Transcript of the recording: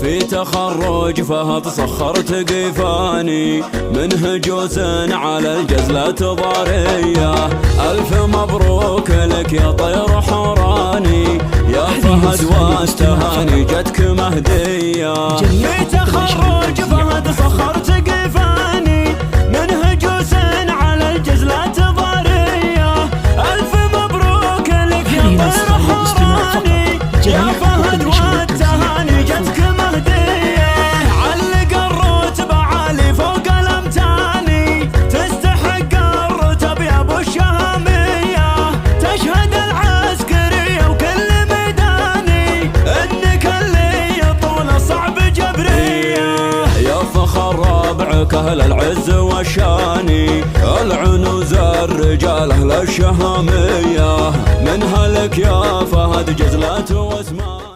في تخرج فهد صخرت قفاني من هجوس على الجزلة ضارية. ألف مبروك لك يا طير حوراني يا فهد والتهاني جتك مهدية. في تخرج فهد صخرت قفاني من هجوس على الجزلة ضارية. ألف مبروك لك يا طير حوراني يا فهد والتهاني جتك مهدية. علق الرتبة عالي فوق الأمتاني تستحق الرتب يا ابو الشهامية. تشهد العسكرية وكل ميداني انك اللي طول صعب جبرية. يا فخر ربعك اهل العز والشاني العنوز الرجال اهل الشهامية. من هلك يا فهد جزلة واسمان.